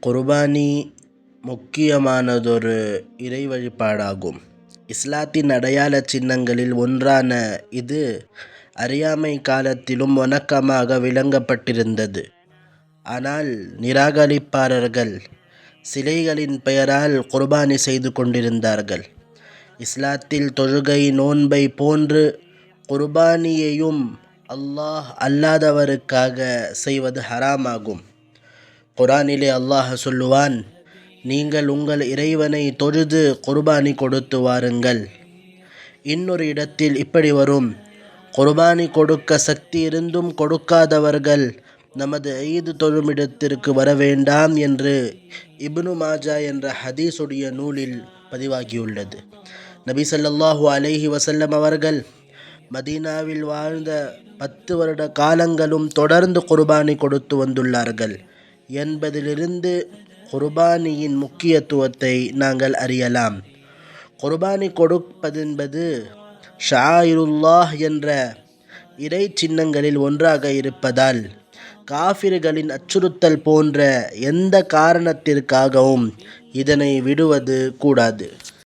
குர்பானி முக்கியமானதொரு இறை வழிபாடாகும். இஸ்லாத்தின் அடையாள சின்னங்களில் ஒன்றான இது அறியாமை காலத்திலும் வணக்கமாக விளங்கப்பட்டிருந்தது. ஆனால் நிராகரிப்பாளர்கள் சிலைகளின் பெயரால் குர்பானி செய்து கொண்டிருந்தார்கள். இஸ்லாத்தில் தொழுகை, நோன்பை போன்று குர்பானியையும் அல்லாஹ் அல்லாதவருக்காக செய்வது ஹராமாகும். குர்ஆனிலே அல்லாஹ் சொல்லுவான், நீங்கள் உங்கள் இறைவனை தொழுது குர்பானி கொடுத்து வாருங்கள். இன்னொரு இடத்தில் இப்படி வரும், குர்பானி கொடுக்க சக்தி இருந்தும் கொடுக்காதவர்கள் நமது ஈது தொழுமிடத்திற்கு வர வேண்டாம் என்று இப்னு மாஜா என்ற ஹதீஸுடைய நூலில் பதிவாகியுள்ளது. நபி ஸல்லல்லாஹு அலைஹி வஸல்லம் அவர்கள் மதீனாவில் வாழ்ந்த 10 வருட காலங்களும் தொடர்ந்து குர்பானி கொடுத்து வந்துள்ளார்கள் என்பதிலிருந்து குர்பானியின் முக்கியத்துவத்தை நாங்கள் அறியலாம். குர்பானி கொடுப்பதென்பது ஷாயிருல்லாஹ் என்ற இறை சின்னங்களில் ஒன்றாக இருப்பதால் காஃபிர்களின் அச்சுறுத்தல் போன்ற எந்த காரணத்திற்காகவும் இதனை விடுவது கூடாது.